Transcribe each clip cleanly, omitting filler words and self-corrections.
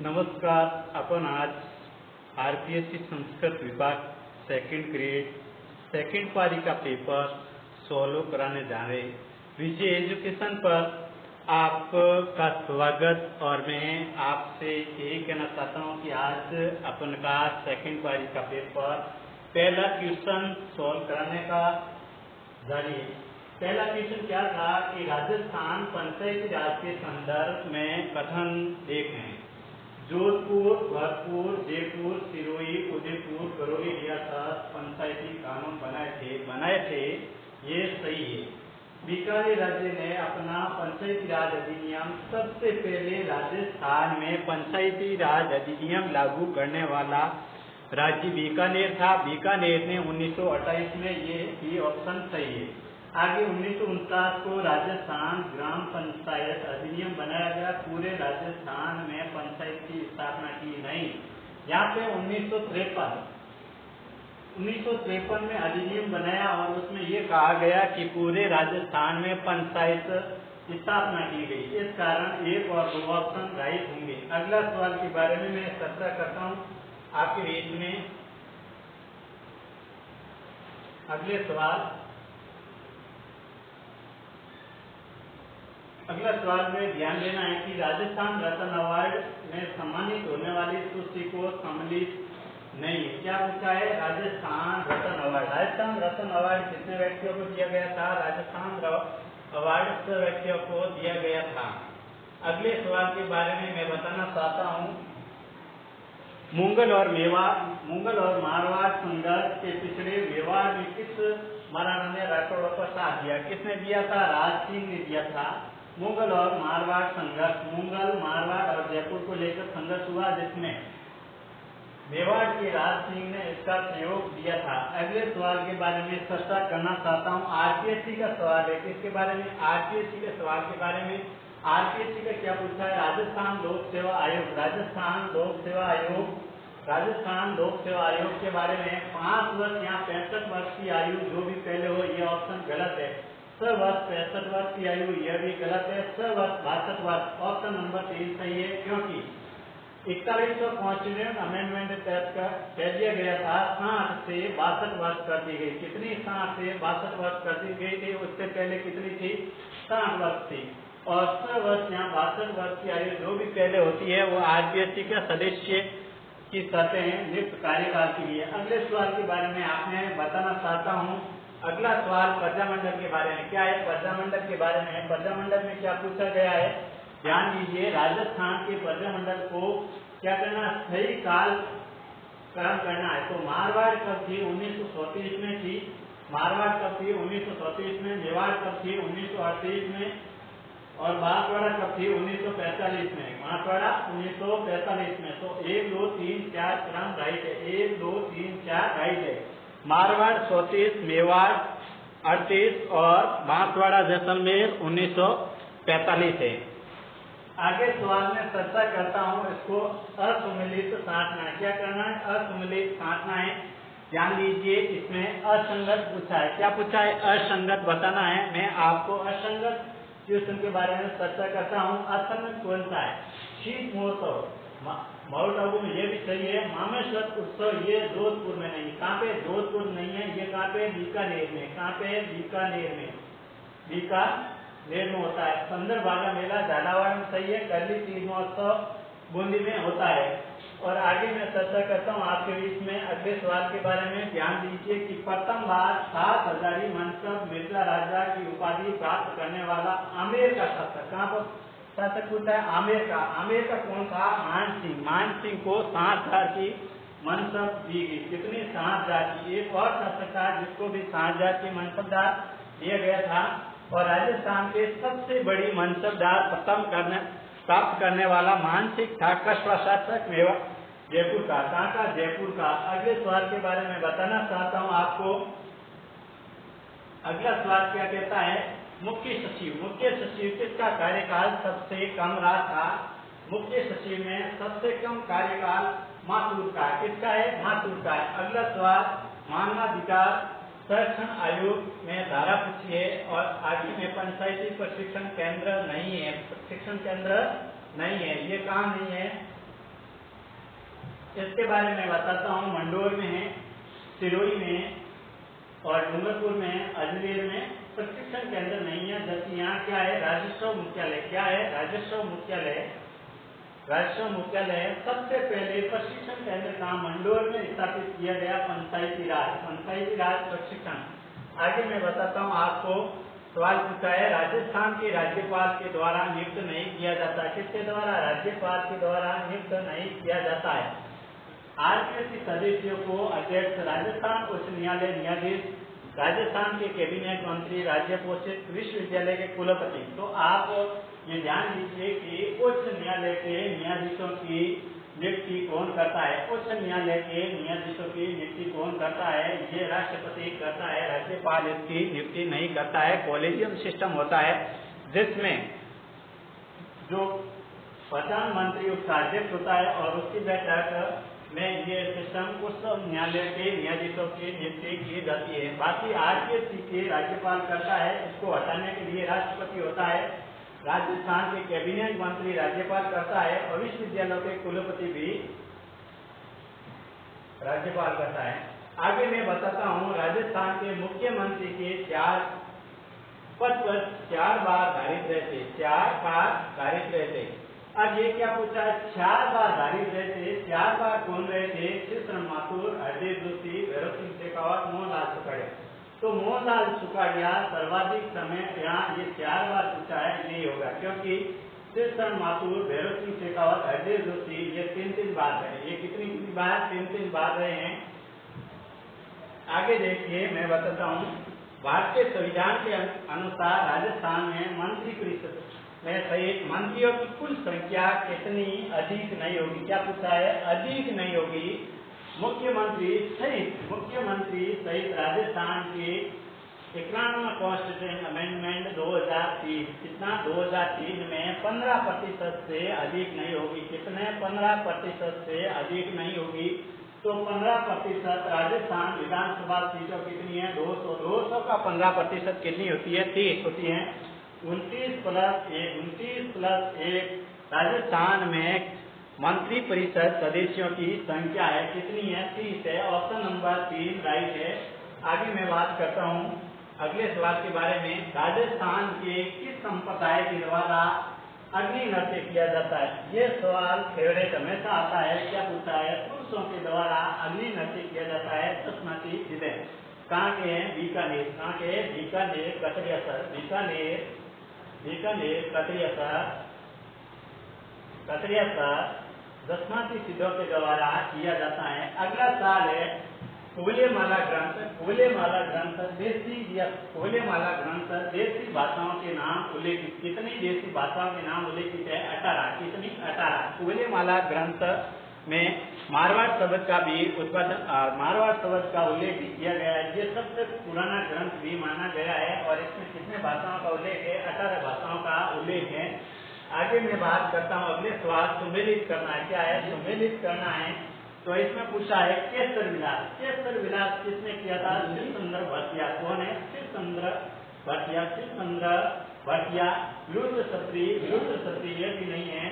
नमस्कार. आपण आज आरपीएससी संस्कृत विभाग सेकंड ग्रेड सेकंड पारी का पेपर सॉल्व कराने जा रहे. विजय एजुकेशन पर आपका स्वागत. और मैं आपसे यही कहना चाहता हूँ कि आज अपन का सेकंड पारी का पेपर पहला क्वेश्चन सॉल्व कराने का जारी है. पहला क्वेश्चन क्या था कि राजस्थान पंचायती राज के संदर्भ में कथन देखें. जोधपुर, भरतपुर, जयपुर, सिरोही, उदयपुर, करौली रियासत पंचायती कानून बनाए थे. ये सही है. बीकानेर राज्य ने अपना पंचायती राज अधिनियम सबसे पहले राजस्थान में पंचायती राज अधिनियम लागू करने वाला राज्य बीकानेर था. बीकानेर ने 1928 में ये ऑप्शन सही है. आगे 1949 को राजस्थान ग्राम पंचायत अधिनियम बनाया गया. पूरे राजस्थान में पंचायत की स्थापना की नहीं. यहाँ पे 1953 में अधिनियम बनाया और उसमें ये कहा गया कि पूरे राजस्थान में पंचायत स्थापना की गई. इस कारण एक और दो ऑप्शन राइट होंगे. अगला सवाल के बारे में मैं चर्चा करता हूँ आपके रेंज में. अगला सवाल में ध्यान देना है कि राजस्थान रत्न अवार्ड में सम्मानित होने वाली सूची को सम्मिलित नहीं है. क्या पूछा है? राजस्थान रत्न अवार्ड. राजस्थान रत्न अवार्ड कितने व्यक्तियों को दिया गया था? राजस्थान अवार्ड 6 व्यक्तियों को दिया गया था. अगले सवाल के बारे में मैं बताना चाहता हूँ. मुगल और मारवाड़ संघर्ष के पिछड़े मेवाड़ में किस महाराणा ने राठौड़ों का साथ दिया? किसने दिया था? राज सिंह ने दिया था. मुगल और मारवाड़ संघर्ष, मुगल, मारवाड़ और जयपुर को लेकर संघर्ष हुआ जिसमें मेवाड़ के राज सिंह ने इसका सहयोग दिया था. अगले सवाल के बारे में चर्चा करना चाहता हूँ. आरपीएससी का सवाल है. किसके बारे में? आरपीएससी के सवाल के बारे में. आरपीएससी का क्या पूछा है? राजस्थान लोक सेवा आयोग. राजस्थान लोक सेवा आयोग के बारे में 5 वर्ष या 65 वर्ष की आयु जो भी पहले हो, यह ऑप्शन गलत है. 6 वर्ष 65 वर्ष की आयु, यह भी गलत है. 6 वर्ष 62 वर्ष, ऑप्शन नंबर 3 सही है. क्योंकि 41वां कॉन्स्टिट्यूशन अमेंडमेंट कह दिया गया था 60 से 62 वर्ष कर दी गई. कितनी? 60 से 62 वर्ष कर दी गई थी. उससे पहले कितनी थी? 60 वर्ष थी. और 6 वर्ष या 62 वर्ष की आयु जो भी पहले होती है वो आरपीएससी के सदस्य की शर्तें नियुक्त कार्यकाल के लिए. अगले सवाल के बारे में आपने बताना चाहता हूँ. अगला सवाल प्रजामंडल के बारे में. क्या है? प्रजामंडल के बारे में. प्रजामंडल में क्या पूछा गया है? ध्यान दीजिए. राजस्थान के प्रजामंडल को क्या करना? सही काल क्रम करना है. तो मारवाड़ कब थी? 1934 में थी. मारवाड़ कब थी? 1934 में. मेवाड़ कब थी? 1938 में. और बांसवाड़ा कब थी? 1945 में. बांसवाड़ा 1945 में. तो 1 2 3 4 क्रम राइट है. 1 2 3 4 राइट है. मारवाड़ 34, मेवाड़ 38 और बांसवाड़ा जैसलमेर 1945 है. आगे सवाल में चर्चा करता हूँ. इसको असुमिलित साधना. क्या करना है? असुमिलित साधना है. ध्यान दीजिए. इसमें असंगत पूछा है. क्या पूछा है? असंगत बताना है. मैं आपको असंगत क्वेश्चन के बारे में चर्चा करता हूँ. असंगत कौन सा है? शीत महोत्सव माउंट आबू में, ये भी सही है. मामेश्वर उत्सव, ये जोधपुर में नहीं. कहाँ पे? जोधपुर नहीं है. ये कहाँ पे? बीकानेर में. कहाँ पे? बीकानेर में होता है. चंद्रभागा मेला झालावाड़ में सही है. करली तीज महोत्सव बूंदी में होता है. और आगे मैं चर्चा करता हूँ आपके बीच में अगले सवाल के बारे में. ध्यान दीजिए कि प्रथम बार 7 हजारी मनसब मिर्जा राजा की उपाधि प्राप्त करने वाला आमेर का शासक. कहाँ पर शासक पूछा है? आमेर का. आमेर का कौन था? मान सिंह को 7,000 की मनसब दी गई. कितनी? 7,000 की. एक और शासक था जिसको भी 7,000 की मनसबदार दिया गया था. और राजस्थान के सबसे बड़ी मनसबदार प्राप्त करने वाला मानसिंह था. कस्बा शासक जयपुर का. कहाँ का? जयपुर का. अगले सवाल के बारे में बताना चाहता हूँ आपको. अगला सवाल क्या कहता है? मुख्य सचिव किसका कार्यकाल सबसे कम रहा था? मुख्य सचिव में सबसे कम कार्यकाल माथुर का. किसका है? माथुर का है. अगला सवाल मानवाधिकार संरक्षण आयोग में धारा पूछी है. और आगे में पंचायती प्रशिक्षण केंद्र नहीं है. ये कहाँ नहीं है? इसके बारे में बताता हूँ। मंडोर में है, सिरोही में और डूंगरपुर में, अजमेर में प्रशिक्षण केंद्र नहीं है। जबकि यहाँ क्या है, राजस्व मुख्यालय। क्या है, राजस्व मुख्यालय। राजस्व मुख्यालय सबसे पहले प्रशिक्षण केंद्र का मंडोर में स्थापित किया गया। पंचायती राज प्रशिक्षण। आगे मैं बताता हूँ आपको। सवाल पूछा है, राजस्थान के राज्यपाल के द्वारा नियुक्त नहीं किया जाता। किसके द्वारा, राज्यपाल के द्वारा नियुक्त नहीं किया जाता है। आरपीएससी सदस्यों को अध्यक्ष राजस्थान उच्च न्यायालय न्यायाधीश, राजस्थान के कैबिनेट मंत्री, राज्य पोषित विश्वविद्यालय के कुलपति। तो आप ये ध्यान दीजिए कि उच्च न्यायालय के न्यायाधीशों की नियुक्ति कौन करता है। उच्च न्यायालय के न्यायाधीशों की नियुक्ति कौन करता है, ये राष्ट्रपति करता है। राज्यपाल इसकी नियुक्ति नहीं करता है। कॉलेजियम सिस्टम होता है जिसमें जो प्रधानमंत्री उसका अध्यक्ष होता है और उसकी बैठक में ये सिस्टम उस न्यायालय के न्यायाधीशों की नियुक्ति की जाती है। बाकी आरपीएससी के राज्यपाल करता है, इसको हटाने के लिए राष्ट्रपति होता है। राजस्थान के कैबिनेट मंत्री राज्यपाल करता है और विश्वविद्यालयों के कुलपति भी राज्यपाल करता है। आगे मैं बताता हूँ, राजस्थान के मुख्यमंत्री के 4 पद पर 4 बार धारित रहते। 4 बार धारित रहते। अब ये क्या पूछा है, 4 बार धारित रहते। 4 बार कौन रहे थे, श्रीशरण माथुर, हरदेव जोशी, भैरव सिंह शेखावत, मोहनलाल सुखाड़िया। तो मोहनलाल सुखाड़िया सर्वाधिक समय, यहाँ ये 4 बार पूछा है, नहीं होगा क्योंकि श्रीशरण माथुर, भैरव सिंह शेखावत, हरदेव जोशी ये 3-3 बार रहे। ये कितनी बार, 3-3 बार रहे हैं। आगे देखिए मैं बताता हूँ, भारतीय संविधान के अनुसार राजस्थान में मंत्री परिषद में सहित मंत्रियों की कुल संख्या कितनी अधिक नहीं होगी। क्या पूछा है, अधिक नहीं होगी। मुख्यमंत्री सहित राजस्थान के 91वां कॉन्स्टिट्यूशन अमेंडमेंट 2003, कितना 2003 में 15% से अधिक नहीं होगी। कितने, 15% से अधिक नहीं होगी। तो 15% राजस्थान विधानसभा सीटों कितनी है, 200 का 15% कितनी होती है, 30 होती है। 29+1 राजस्थान में मंत्री परिषद सदस्यों की संख्या है, कितनी है, 30 है। ऑप्शन नंबर 3 राइट है। आगे मैं बात करता हूँ अगले सवाल के बारे में। राजस्थान के किस संप्रदाय के द्वारा अग्नि नृत्य किया जाता है। ये सवाल फेवरेट हमेशा आता है। क्या पूछा है, पुरुषों के द्वारा अग्नि नृत्य किया जाता है। दशमती जिले कहाँ के हैं, बीकानेर। कहाँ के, बीकानेर, कतरियासर, बीकानेर, कतरियासर दशमती सिद्धों के द्वारा किया जाता है। अगला सवाल है, कोलेमाला ग्रंथ देसी भाषाओं के नाम उल्लेखित। कितनी देसी भाषाओं के नाम उल्लेखित है, 18। कितनी, 18। कोलेमाला ग्रंथ में मारवाड़ शब्द का भी उत्पादन, मारवाड़ शब्द का उल्लेख भी किया गया है। ये सबसे पुराना ग्रंथ भी माना गया है और इसमें कितने भाषाओं का उल्लेख है, 18 भाषाओं का उल्लेख है। आगे मैं बात करता हूँ अगले सवाल, सुमेलित करना है। क्या है, सुमेलित करना है। तो इसमें पूछा है केसर विलास किसने किया था, श्रीचंद्र भटिया। कौन है, श्रीचंद्र भटिया। लुट सत्री ये भी नहीं है।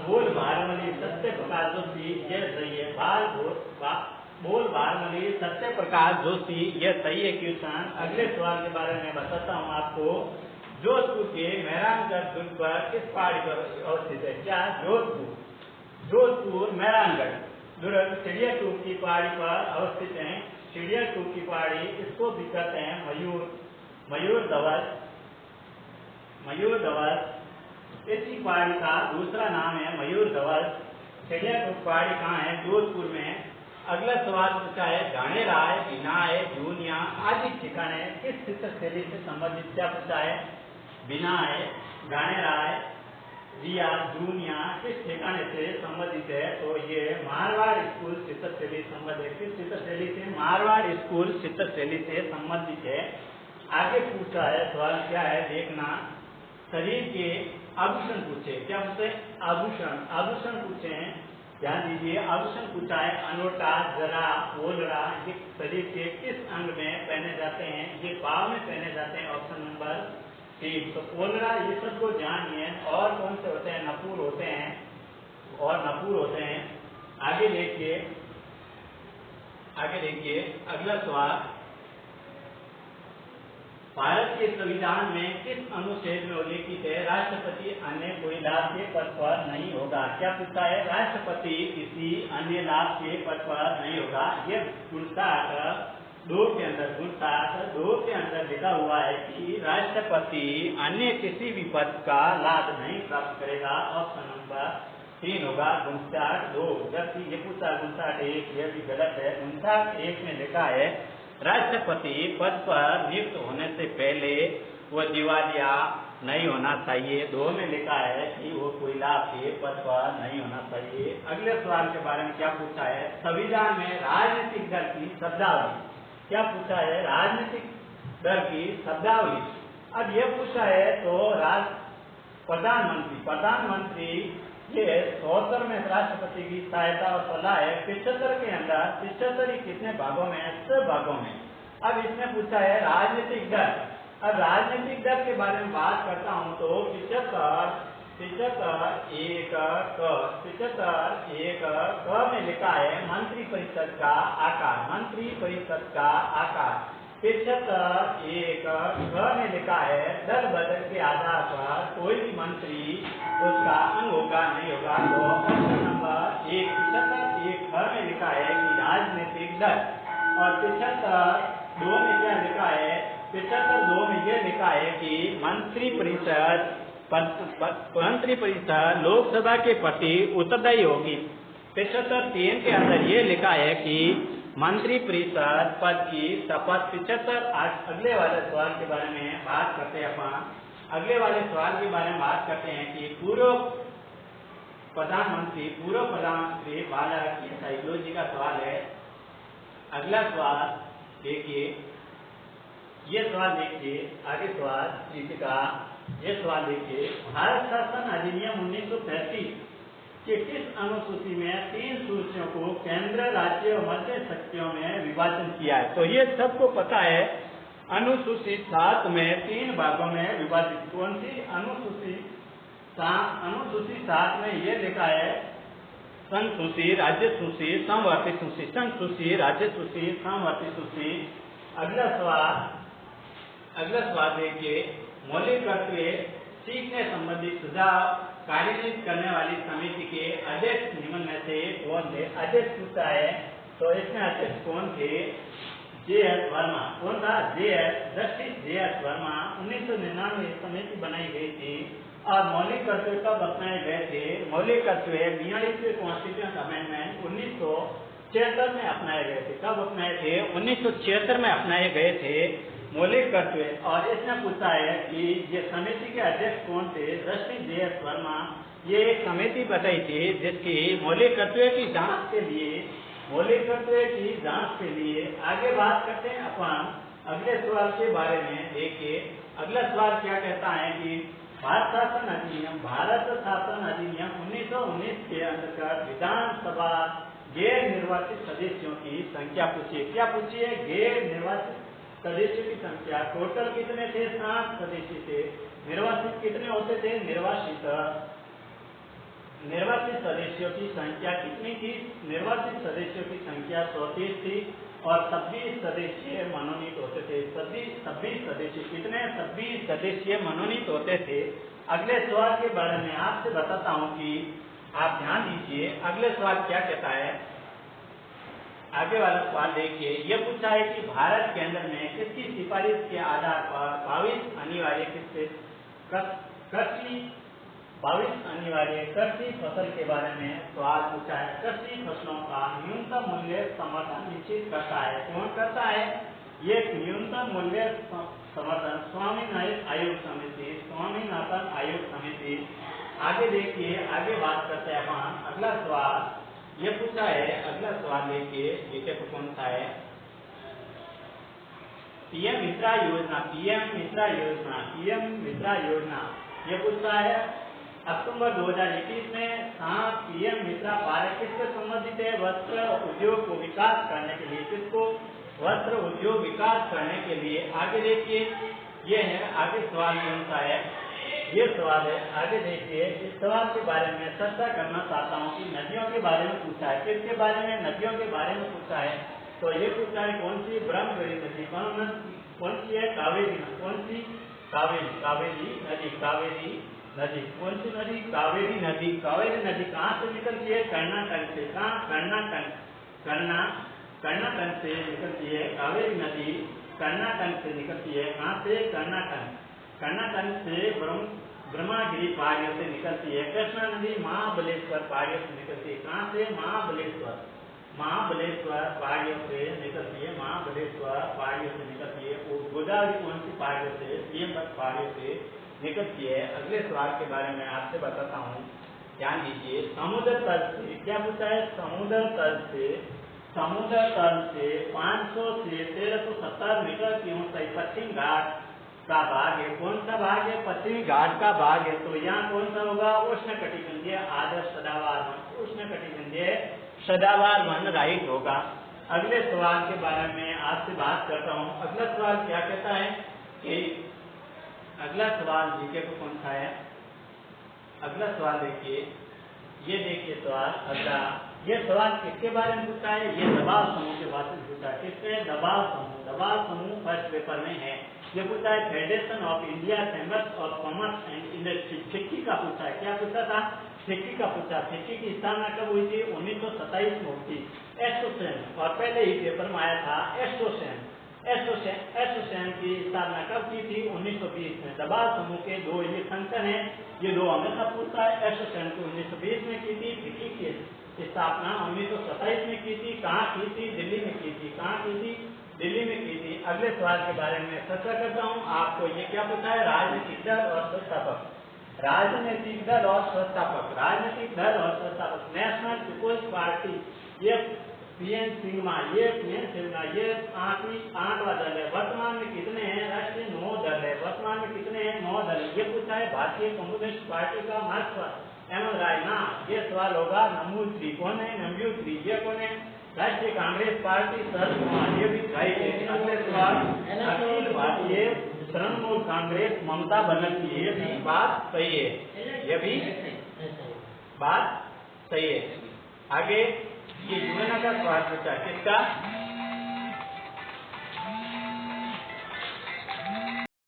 बोल भारमली सत्य प्रकाश जोशी, ये सही है। बोल भारमली सत्य प्रकाश जोशी, ये सही है क्वेश्चन। अगले सवाल के बारे में बताता हूँ आपको। जोधपुर के मेहरानगढ़ दुर्ग पर किस पहाड़ी पर अवस्थित है। क्या, जोधपुर मेहरानगढ़ दुर्ग चिड़ियाटूप की पहाड़ी पर अवस्थित है। चिड़ियाटूप की पहाड़ी, इसको भी कहते हैं मयूर धवस। इसी पहाड़ी का दूसरा नाम है मयूर धवस। चिड़ियाटूप पहाड़ी कहाँ है, जोधपुर में। अगला सवाल पूछा है, घाणे राय, बिनाय, जूनिया आदि ठिकाने किस चित्र शैली से संबंधित। क्या पूछा है, बिनाय, घाणे राय, रिया, जूनिया किस ठिकाने से संबंधित है। तो ये मारवाड़ स्कूल चित्र शैली संबंधित। किस चित्र शैली से, मारवाड़ स्कूल चित्र शैली से संबंधित है। आगे पूछा है सवाल, क्या है देखना, शरीर के आभूषण पूछे। क्या पूछे, आभूषण पूछे हैं, ध्यान दीजिए। आभूषण पूछा है, अनोटा, जरा, ओलरा, ये शरीर के किस अंग में पहने जाते हैं। ये पाँव में पहने जाते हैं। Option number 3। तो ओलरा ये सबको जानिए। और कौन से होते हैं, नपुर होते हैं। आगे देखिए अगला सवाल, भारत के संविधान में किस अनुच्छेद में उल्लेखित है राष्ट्रपति अन्य कोई लाभ के पद पर नहीं होगा? क्या पूछा है? राष्ट्रपति किसी अन्य लाभ के पद पर नहीं होगा। ये गुणसाठ 2 के अंदर लिखा हुआ है कि राष्ट्रपति अन्य किसी भी पद का लाभ नहीं प्राप्त करेगा। ऑप्शन नंबर 3 होगा गुणसाठ 2। जबकि ये पूछा गुणसाठ 1, यह भी गलत है। गुणसाठ 1 में लिखा है राष्ट्रपति पद पर नियुक्त होने से पहले वह दिवालिया नहीं होना चाहिए। 2 में लिखा है कि वो कोई लाभ के पद पर नहीं होना चाहिए। अगले सवाल के बारे में क्या पूछा है? संविधान में राजनीतिक दल की शब्दावली। क्या पूछा है? राजनीतिक दल की शब्दावली। अब यह पूछा है तो प्रधानमंत्री ये 74 में राष्ट्रपति की सहायता और सलाह है। 75 के अंदर 75 ही कितने भागों में है? 6 भागों में। अब इसने पूछा है राजनीतिक दल। अब राजनीतिक दल के बारे में बात करता हूं तो 75 1 में लिखा है मंत्रिपरिषद का आकार। 75 1 में लिखा है दल बदल के आधार पर कोई भी मंत्री उसका अंग होगा नहीं होगा। तो ऑप्शन नंबर 1 75 1 में लिखा है कि राजनीतिक दल। और 75 2 में क्या लिखा है? 75 2 में यह लिखा है कि मंत्रिपरिषद लोकसभा के प्रति उत्तरदायी होगी। 75 3 के अंदर ये लिखा है कि मंत्रिपरिषद पद की शपथ 75। अगले वाले सवाल के बारे में बात करते हैं कि पूर्व प्रधानमंत्री बाला साइकोलॉजी का सवाल है। अगला सवाल देखिए, ये सवाल देखिए, आगे सवाल दीपिका, ये सवाल देखिए, भारत शासन अधिनियम 1935 के किस अनुसूची में 3 सूचियों को केंद्र, राज्य और मध्य शक्तियों में विभाजन किया है? तो ये सबको पता है। अनुसूची 7 में 3 भागों में विभाजित। कौन सी अनुसूची? अनुसूची 7 में ये लिखा है संघ सूची, राज्य सूची, समवर्ती सूची। संघ सूची, राज्य सूची, समवर्ती सूची। अगला सवाल देखिए, मौलिक कर्तव्य सीखने संबंधी सुझाव कार्यान्वित करने वाली समिति के अध्यक्ष निम्न में से कौन थे? अध्यक्ष पूछा है तो इसमें अध्यक्ष कौन थे? J.S. वर्मा। कौन था? Justice J.S. वर्मा। 1999 समिति बनाई गई थी। और मौलिक कर्तव्य कब अपनाए गए थे? मौलिक कर्तव्य 42वें कॉन्स्टिट्यूशन अमेंडमेंट 1976 में अपनाए गए थे। कब अपनाए थे? 1976 में अपनाए गए थे मौलिक कर्तव्य। और इसने पूछा है कि ये समिति के अध्यक्ष कौन थे? Justice J.S. वर्मा। ये एक समिति बताई थी जिसकी मौलिक कर्तव्य की जांच के लिए आगे बात करते हैं अपन अगले सवाल के बारे में। देखिए अगला सवाल क्या कहता है कि भारत शासन अधिनियम 1919 के अंतर्गत विधानसभा गैर निर्वाचित सदस्यों की संख्या पूछिए। क्या पूछिए? गैर निर्वाचित सदस्यों की संख्या। टोटल कितने थे? 7 सदस्य थे। निर्वाचित कितने होते थे? निर्वाचित सदस्यों की संख्या कितनी थी? निर्वाचित सदस्यों की संख्या 34 थी और 26 सदस्य मनोनीत होते थे। 26 सदस्य कितने? 26 सदस्य मनोनीत होते थे। अगले सवाल के बारे में आपसे बताता हूं कि आप ध्यान दीजिए। अगले सवाल क्या कहता है? आगे वाला सवाल देखिए, यह पूछा है कि भारत केंद्र में किसकी सिफारिश के आधार पर 22 अनिवार्य कृषि फसल के बारे में सवाल पूछा है। कृषि फसलों का न्यूनतम मूल्य समर्थन निश्चित करता है। कौन करता है? ये न्यूनतम मूल्य समर्थन स्वामीनाथन आयोग समिति। आगे देखिए, आगे बात करते हैं अपन। अगला सवाल ये पूछा है। अगला सवाल देखिए, ये कौन सा है? पीएम मित्रा योजना ये पूछा है। अक्टूबर 2021 में पीएम मित्रा पार्क किससे संबंधित है? वस्त्र उद्योग को विकास करने के लिए। किसको? वस्त्र उद्योग विकास करने के लिए। आगे देखिए, ये है आगे सवाल कौन सा है? ये सवाल है। आगे देखिए, इस सवाल के बारे में चर्चा करना चाहता हूँ कि नदियों के बारे में पूछा है। किसके बारे में? नदियों के बारे में पूछा है। तो ये पूछा है कौन सी ब्रह्मपुरी नदी, कौन सी है? कावेरी। कौन सी? कावेरी। कावेरी नदी। कावेरी नदी। कौन सी नदी? कावेरी नदी। कावेरी नदी कहाँ से निकलती है? कर्नाटक से। कहाँ? कर्नाटक से निकलती है कावेरी नदी। कर्नाटक से निकलती है। कहाँ से? कर्नाटक से ब्रह्मगिरी पहाड़ियों से निकलती है। कृष्णा नदी महाबलेश्वर पहाड़ियों से निकलती है। कहाँ से? महाबलेश्वर पहाड़ियों से निकलती है। महाबलेश्वर पहाड़ियों से निकलती है। और गोदावरी कौन सी पहाड़ियों से? पहाड़ियों से निकलती है। अगले सवाल के बारे में आपसे बताता हूँ, ध्यान दीजिए। समुद्र तल से क्या पूछा है? समुद्र तल से 500 से 1370 मीटर की ऊंचाई पश्चिम घाट का भाग है। कौन सा भाग है? पश्चिमी घाट का भाग है। तो यहाँ कौन सा होगा? उष्णकटिबंधीय आदर्श सदाबहार वन। उष्णकटिबंधीय सदाबहार वन राइट होगा। अगले सवाल के बारे में आपसे बात करता हूँ। अगला सवाल क्या कहता है कि अगला सवाल जीके को कौन सा है? अगला सवाल देखिए, ये देखिए सवाल अगला। ये सवाल किसके बारे में पूछा है? ये दबाव समूह के बारे में पूछा है। किससे? दबाव समूह। दबाव समूह फर्स्ट पेपर में है। ये पूछा है federation of India chambers of commerce and industry, FICCI का पूछा है। क्या पूछा था? फिक्की का पूछा। फिक्की की स्थापना कब हुई थी? 1927 में हुई थी। एसोचैम, और पहले ही पेपर में आया था एसोचैम की स्थापना कब की थी? 1920 में। दबाव समूह के दो ये फंक्शन है, ये दो हमेशा पूछता है। एसोचैम को 1920 में की थी। फिक्की की स्थापना 1927 में की थी। कहाँ की थी? दिल्ली में की थी। कहाँ की थी? दिल्ली में की थी। अगले सवाल के बारे में चर्चा करता हूँ। आपको ये क्या पूछा है? राजनीतिक दल और संस्थापक। राजनीतिक दल और संस्थापक। राजनीतिक दल और संस्थापक। नेशनल पीपुल्स पार्टी, ये पीएन सिंघमा, ये 8वां दल है। वर्तमान में कितने हैं? राष्ट्रीय 9 दल है। वर्तमान में कितने हैं? 9 दल। ये पूछा है भारतीय कम्युनिस्ट पार्टी का मार्क्सवाद एवं राय ना, ये सवाल होगा नमूद 3। कौन है? नमूद 3। ये कौन है? राष्ट्रीय कांग्रेस पार्टी शरद कुमार, ये भी राइट है। अगले सवाल, अखिल भारतीय तृणमूल कांग्रेस ममता बनर्जी, ये भी बात सही है। ये भी बात सही है। आगे ये यूएन का सवाल पूछा, किसका?